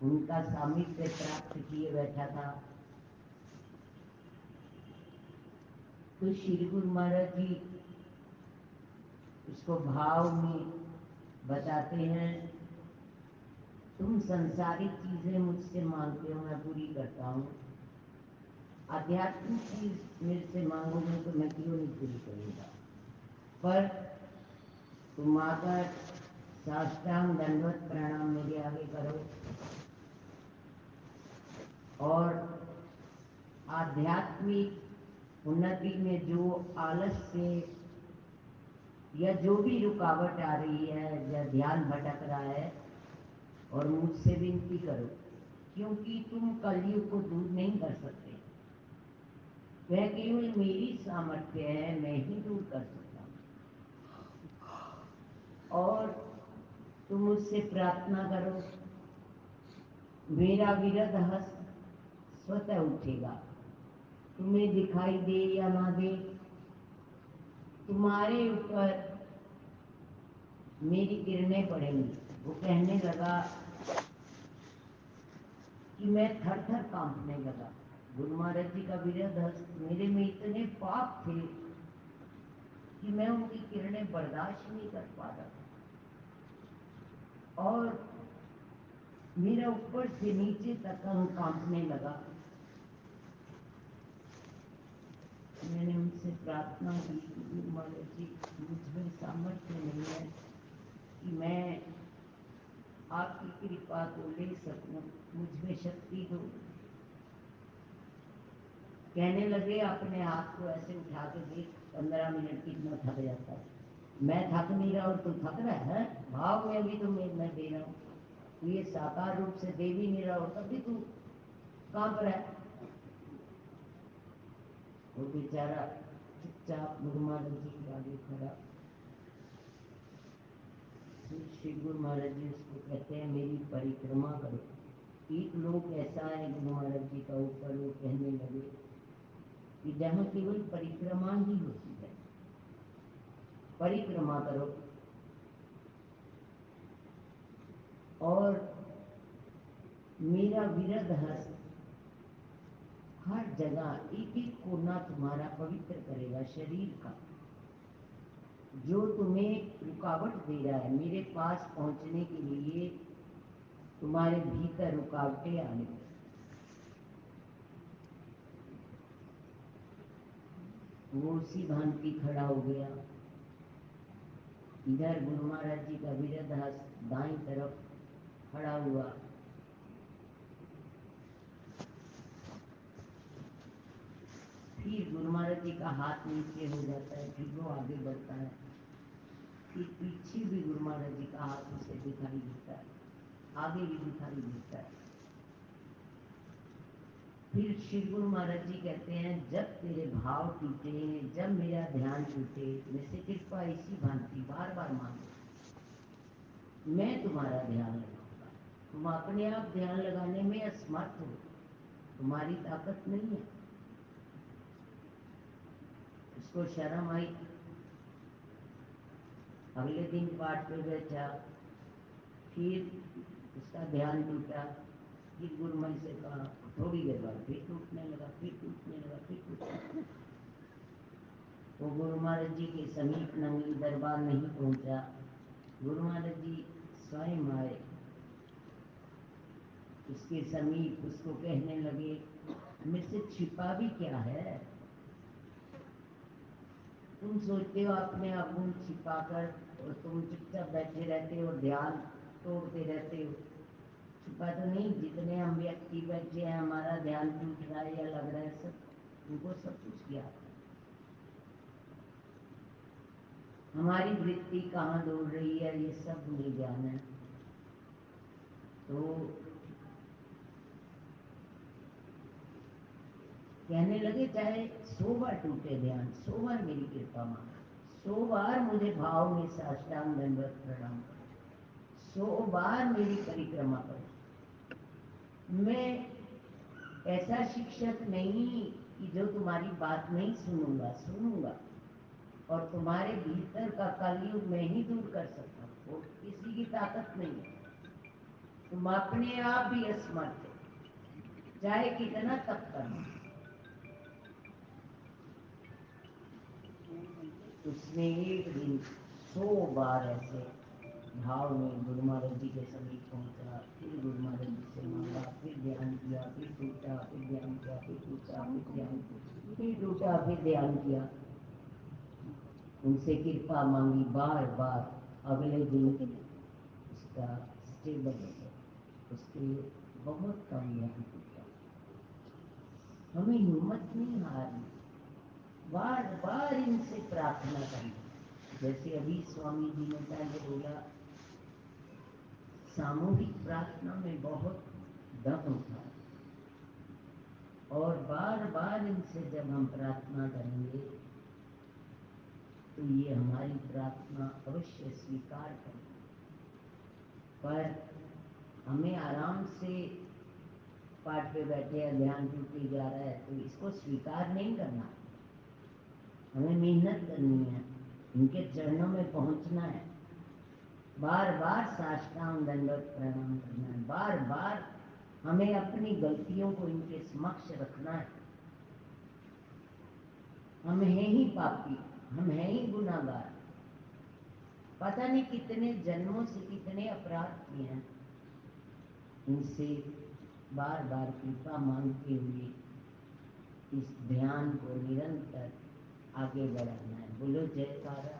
उनका सामिप्य प्राप्त किए बैठा था। तो श्री गुरु महाराज जी उसको भाव में बताते हैं, तुम संसारिक चीजें मुझसे मांगते हो, मैं पूरी करता हूँ। आध्यात्मिक चीज मेरे से मांगोगे तो मैं क्यों नहीं पूरी करूँगा। पर तुम आकर साष्टांग दंडवत प्रणाम मेरे आगे करो और आध्यात्मिक उन्नति में जो आलस्य या जो भी रुकावट आ रही है या ध्यान भटक रहा है, और मुझसे विनती करो, क्योंकि तुम कलयुग को दूर नहीं कर सकते। वह केवल मेरी सामर्थ्य है, मैं ही दूर कर सकता हूँ। और तुम मुझसे प्रार्थना करो, मेरा विरध हस्त स्वतः उठेगा। तुम्हें दिखाई दे या ना दे, तुम्हारे ऊपर मेरी किरणें पड़ेंगी। वो कहने लगा कि मैं थर थर कांपने लगा। गुरु महाराज जी का विरध हस्त, मेरे में इतने पाप थे कि मैं उनकी किरणें बर्दाश्त नहीं कर पा रहा था, और मेरा ऊपर से नीचे तक अंग कांपने लगा। मैंने उनसे प्रार्थना की कि गुरु महाराज जी, मुझमें सामर्थ्य नहीं है कि मैं आपकी कृपा को ले सकूं, मुझमें शक्ति दो। कहने लगे, अपने हाथ को ऐसे उठा के देख, 15 मिनट कितना थक जाता है। मैं थक नहीं रहा और तू थक रहा है। भाव में भी तो मैं दे रहा हूँ, तू ये साकार रूप से दे भी नहीं रहा और तब भी तू कांप रहा है। वो बेचारा चुपचाप गुरु महाराज जी के आगे खड़ा। श्री गुरु महाराज जी उसको कहते हैं, मेरी परिक्रमा करो। एक लोग ऐसा है गुरु महाराज जी का ऊपर, वो कहने लगे कि जहाँ केवल परिक्रमा ही होती है, परिक्रमा करो और मेरा विरध हस्त हर जगह एक एक कोना तुम्हारा पवित्र करेगा। शरीर का जो तुम्हें रुकावट दे रहा है मेरे पास पहुंचने के लिए, तुम्हारे भीतर रुकावटें आ गई। वो उसी भांति खड़ा हो गया। इधर गुरु महाराज जी का विरध हस्त दाईं तरफ खड़ा हुआ। फिर गुरु महाराज जी का हाथ नीचे हो जाता है, फिर वो आगे बढ़ता है। फिर पीछे भी गुरु महाराज जी का हाथ उसे दिखाई देता है, आगे भी दिखाई देता है। फिर श्री गुरु महाराज जी कहते हैं, जब तेरे भाव टूटे, जब मेरा ध्यान टूटे, वैसे कृपा इसी भांति बार बार मांगो, मैं तुम्हारा ध्यान लगाऊंगा। तुम अपने आप ध्यान लगाने में असमर्थ हो, तुम्हारी ताकत नहीं है। उसको शर्म आई। अगले दिन पाठ पे बैठा, फिर उसका ध्यान टूटा। फिर गुरुमय से कहा, थोड़ी देर बाद फिर टूटने लगा, फिर टूटने लगा, फिर टूटने लगा। वो गुरु महाराज जी के समीप नंगी दरबार नहीं पहुंचा। गुरु महाराज जी स्वयं आए उसके समीप, उसको कहने लगे, मुझसे छिपा भी क्या है। तुम सोचते हो अपने आप को छिपा कर, और तुम चुपचाप बैठे रहते हो, ध्यान तोड़ते रहते हो। छिपा तो नहीं, जितने हम व्यक्ति बैठे हैं, हमारा ध्यान टूट रहा है या लग रहा है, सब उनको सब कुछ ज्ञात है। हमारी वृत्ति कहाँ दौड़ रही है ये सब मुझे ज्ञान है। तो कहने लगे, चाहे 100 बार टूटे ध्यान, 100 बार मेरी कृपा मांगो, 100 बार मुझे भाव में साष्टांग दंडवत प्रणाम करो, 100 बार मेरी परिक्रमा करो। मैं ऐसा शिक्षक नहीं कि जो तुम्हारी बात नहीं सुनूंगा, सुनूंगा, और तुम्हारे भीतर का कलयुग मैं ही दूर कर सकता हूँ, वो किसी की ताकत नहीं है। तुम अपने आप भी असमर्थ हो, चाहे कितना तप करो। उसने एक दिन 100 बार ऐसे भाव में गुरु महाराज जी के समीप पहुंचा, फिर गुरु महाराज जी से मांगा, फिर ध्यान किया, फिर टूटा, फिर ध्यान किया, फिर टूटा, फिर ध्यान, फिर टूटा, फिर ध्यान किया। उनसे कृपा मांगी बार बार। अगले दिन उसका स्टेबल हो गया, उसके बहुत कम ध्यान टूटा। हमें हिम्मत नहीं हारनी, बार बार इनसे प्रार्थना करनी। जैसे अभी स्वामी जी ने पहले बोला, सामूहिक प्रार्थना में बहुत दम होता है, और बार बार इनसे जब हम प्रार्थना करेंगे तो ये हमारी प्रार्थना अवश्य स्वीकार करेंगे। पर हमें आराम से पाठ पे बैठे हैं, ध्यान टूटे जा रहा है, तो इसको स्वीकार नहीं करना। हमें मेहनत करनी है, उनके चरणों में पहुंचना है, बार बार साष्टांग दंडवत प्रणाम करना है, बार बार हमें अपनी गलतियों को इनके समक्ष रखना है। हम हैं ही पापी, हम हैं ही गुनाहगार, पता नहीं कितने जन्मों से कितने अपराध किए हैं। इनसे बार बार कृपा मांगते हुए इस ध्यान को निरंतर आगे बढ़ाना है। बोलो जयकारा।